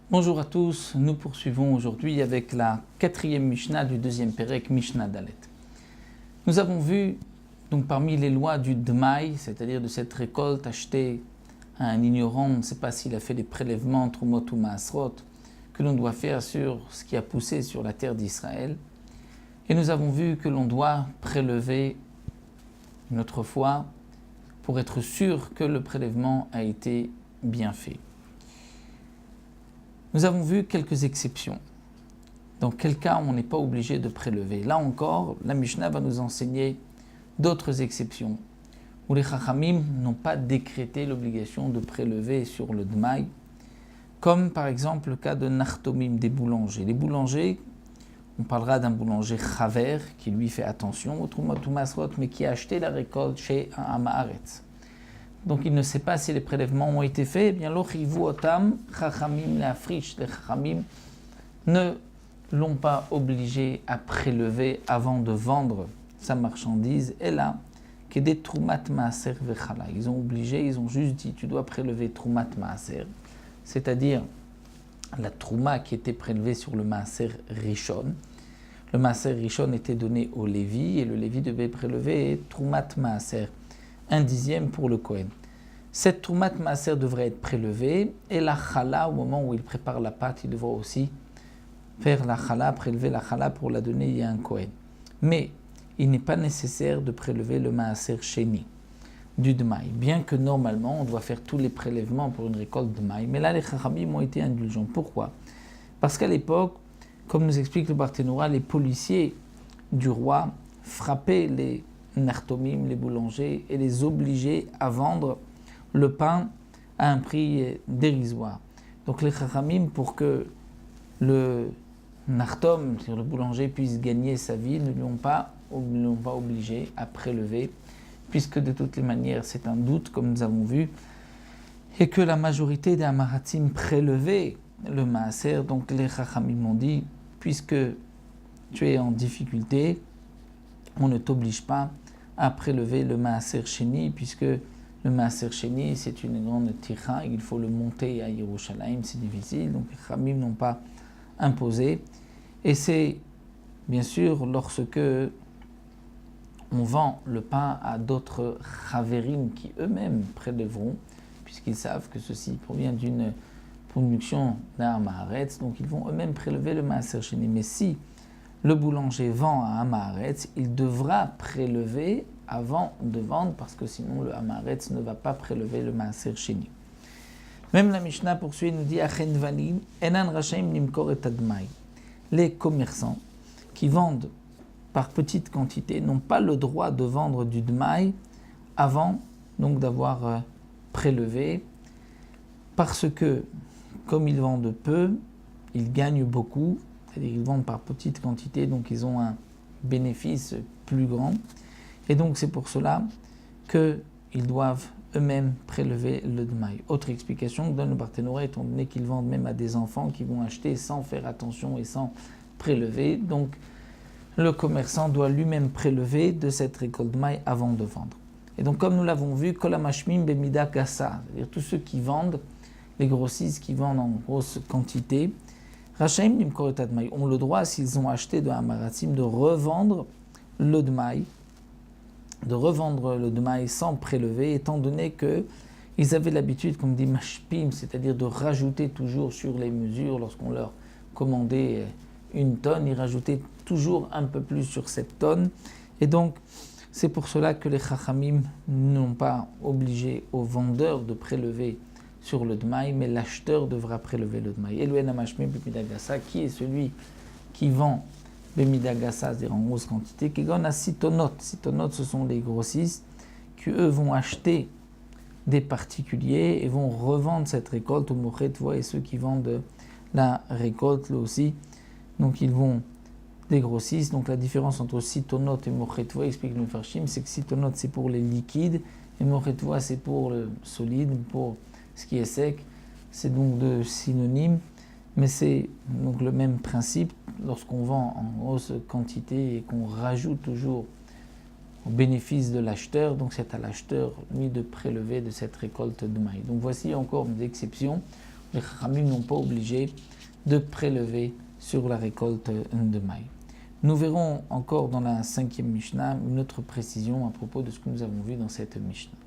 Bonjour à tous, nous poursuivons aujourd'hui avec la 4e Mishnah du 2e Pérec, Mishnah Dalet. Nous avons vu, donc parmi les lois du Dmaï, c'est-à-dire de cette récolte achetée à un ignorant, on ne sait pas s'il a fait des prélèvements, Trumot ou Maasrot, que l'on doit faire sur ce qui a poussé sur la terre d'Israël. Et nous avons vu que l'on doit prélever une autre fois pour être sûr que le prélèvement a été bien fait. Nous avons vu quelques exceptions. Dans quel cas on n'est pas obligé de prélever. Là encore, la Mishnah va nous enseigner d'autres exceptions, où les Chachamim n'ont pas décrété l'obligation de prélever sur le Dmaï, comme par exemple le cas de Nartomim, des boulangers. Les boulangers, on parlera d'un boulanger Chaver, qui lui fait attention au Trumot ou Masrot, mais qui a acheté la récolte chez un Amaharetz. Donc il ne sait pas si les prélèvements ont été faits, eh bien l'ochivu otam, chachamim l'afriche, les chachamim ne l'ont pas obligé à prélever avant de vendre sa marchandise. Et là, que des trumat maaser vechala. Ils ont juste dit, tu dois prélever trumat maaser, c'est-à-dire la trouma qui était prélevée sur le maaser rishon. Le maaser rishon était donné au Lévi et le Lévi devait prélever trumat maaser. 1/10 pour le Kohen. Cette Trumat Maaser devrait être prélevée et la chala, au moment où il prépare la pâte, il devra aussi faire la chala, prélever la chala pour la donner à un Kohen. Mais il n'est pas nécessaire de prélever le Maaser Sheni du Dmaï, bien que normalement on doit faire tous les prélèvements pour une récolte Dmaï. Mais là les Chachamim ont été indulgents. Pourquoi? Parce qu'à l'époque, comme nous explique le Barthénoura, les policiers du roi frappaient les Nartomim, les boulangers, et les obliger à vendre le pain à un prix dérisoire. Donc les Chachamim, pour que le Nartom, c'est-à-dire le boulanger, puisse gagner sa vie, ne l'ont pas obligé à prélever, puisque de toutes les manières c'est un doute, comme nous avons vu, et que la majorité des Amaratim prélevaient le Maaser. Donc les Chachamim ont dit, puisque tu es en difficulté, on ne t'oblige pas à prélever le Maaser Sheni, puisque le Maaser Sheni, c'est une grande tira, il faut le monter à Yerushalayim, c'est difficile, donc les Chachamim n'ont pas imposé. Et c'est bien sûr lorsque on vend le pain à d'autres Chaverim qui eux-mêmes prélèveront, puisqu'ils savent que ceci provient d'une production d'un Amaharetz, donc ils vont eux-mêmes prélever le Maaser Sheni. Mais si le boulanger vend à Amaharetz, il devra prélever avant de vendre, parce que sinon le Amaharetz ne va pas prélever le Maaser Sheni. Même la Mishnah poursuit et nous dit Achen vanim enan rashaim nimkor et admai. Les commerçants qui vendent par petite quantité n'ont pas le droit de vendre du dmaï avant donc d'avoir prélevé, parce que comme ils vendent peu, ils gagnent beaucoup. C'est-à-dire qu'ils vendent par petite quantité, donc ils ont un bénéfice plus grand. Et donc c'est pour cela qu'ils doivent eux-mêmes prélever le dmaï. Autre explication que donne le Barthénoura, étant donné qu'ils vendent même à des enfants qui vont acheter sans faire attention et sans prélever. Donc le commerçant doit lui-même prélever de cette récolte dmaï avant de vendre. Et donc comme nous l'avons vu, kolamashmim bemida gassa, c'est-à-dire tous ceux qui vendent, les grossistes qui vendent en grosse quantité, Rachaim nimkor et admai ont le droit, s'ils ont acheté de Amaratim, de revendre le dmaï, sans prélever, étant donné qu'ils avaient l'habitude, comme dit mashpim, c'est-à-dire de rajouter toujours sur les mesures, lorsqu'on leur commandait 1 tonne, ils rajoutaient toujours un peu plus sur cette tonne. Et donc, c'est pour cela que les Chachamim n'ont pas obligé aux vendeurs de prélever sur le dmaï, mais l'acheteur devra prélever le dmaï. Et le enamashmim bemidagasa, qui est celui qui vend bemidagasa, c'est-à-dire en grosse quantité, qui gagne à sitonot. Sitonot, ce sont les grossistes qui, eux, vont acheter des particuliers et vont revendre cette récolte au mochetvoa, et ceux qui vendent la récolte, là aussi, donc ils vont des grossistes. Donc la différence entre sitonot et mochetvoa, explique le Mefarshim, c'est que sitonot c'est pour les liquides et mochetvoa c'est pour le solide, pour ce qui est sec. C'est donc deux synonymes, mais c'est donc le même principe lorsqu'on vend en grosse quantité et qu'on rajoute toujours au bénéfice de l'acheteur, donc c'est à l'acheteur lui de prélever de cette récolte de maïs. Donc voici encore une exception, les Chachamim n'ont pas obligé de prélever sur la récolte de maïs. Nous verrons encore dans la 5e Mishnah une autre précision à propos de ce que nous avons vu dans cette Mishnah.